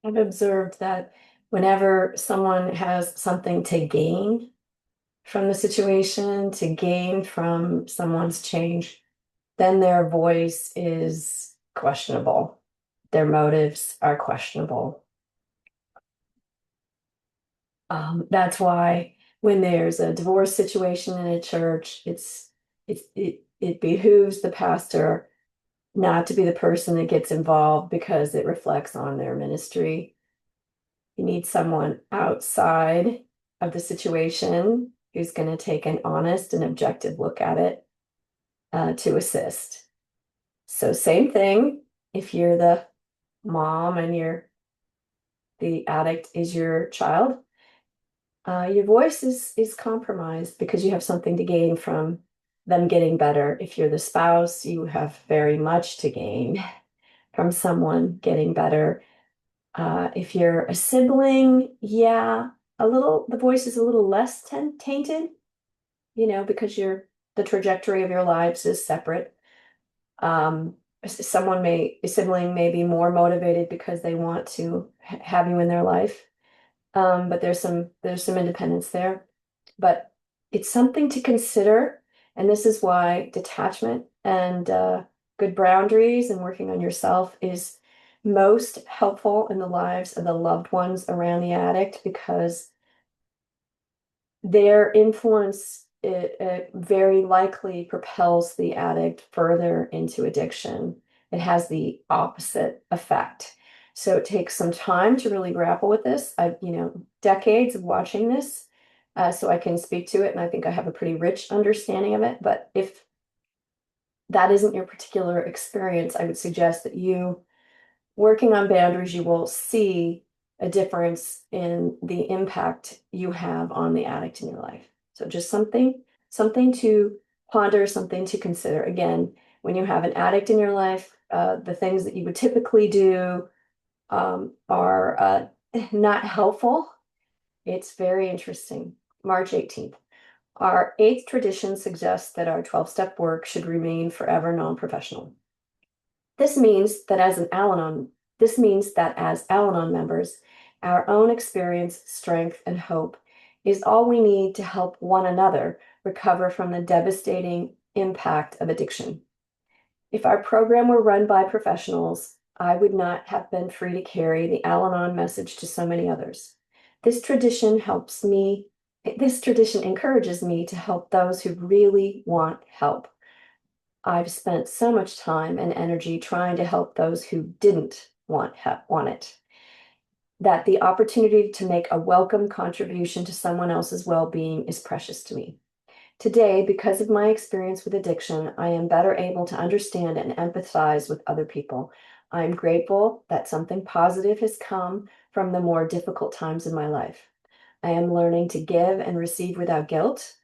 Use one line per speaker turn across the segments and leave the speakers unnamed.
I've observed that whenever someone has something to gain from the situation, to gain from someone's change, then their voice is questionable. Their motives are questionable. That's why when there's a divorce situation in a church, it behooves the pastor not to be the person that gets involved because it reflects on their ministry. You need someone outside of the situation who's going to take an honest and objective look at it to assist. So same thing if you're the mom and the addict is your child. Your voice is compromised because you have something to gain from them getting better. If you're the spouse, you have very much to gain from someone getting better. If you're a sibling, yeah, the voice is a little less tainted, because the trajectory of your lives is separate. A sibling may be more motivated because they want to have you in their life. But there's some independence there. But it's something to consider, and this is why detachment and good boundaries and working on yourself is most helpful in the lives of the loved ones around the addict because their influence it very likely propels the addict further into addiction. It has the opposite effect. So it takes some time to really grapple with this. I've, decades of watching this, so I can speak to it, and I think I have a pretty rich understanding of it. But if that isn't your particular experience, I would suggest that you working on boundaries, you will see a difference in the impact you have on the addict in your life. So just something to ponder, something to consider. Again, when you have an addict in your life, the things that you would typically do are not helpful. It's very interesting. March 18th. Our eighth tradition suggests that our 12-step work should remain forever non-professional. This means that as Al-Anon members, our own experience, strength, and hope is all we need to help one another recover from the devastating impact of addiction. If our program were run by professionals, I would not have been free to carry the Al-Anon message to so many others. This tradition encourages me to help those who really want help. I've spent so much time and energy trying to help those who didn't want it, that the opportunity to make a welcome contribution to someone else's well-being is precious to me. Today, because of my experience with addiction, I am better able to understand and empathize with other people. I am grateful that something positive has come from the more difficult times in my life. I am learning to give and receive without guilt.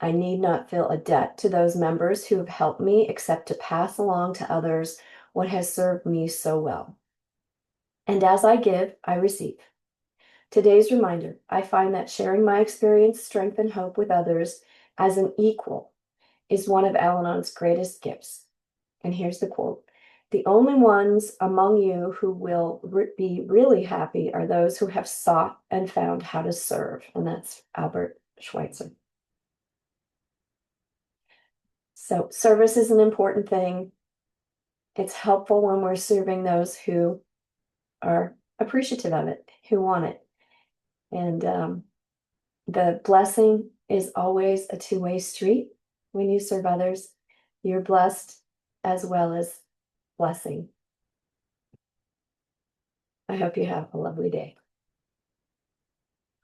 I need not feel a debt to those members who have helped me except to pass along to others what has served me so well. And as I give, I receive. Today's reminder, I find that sharing my experience, strength, and hope with others as an equal is one of Al-Anon's greatest gifts. And here's the quote. The only ones among you who will be really happy are those who have sought and found how to serve. And that's Albert Schweitzer. So service is an important thing. It's helpful when we're serving those who are appreciative of it, who want it. And the blessing is always a two-way street. When you serve others, you're blessed as well as blessing. I hope you have a lovely day.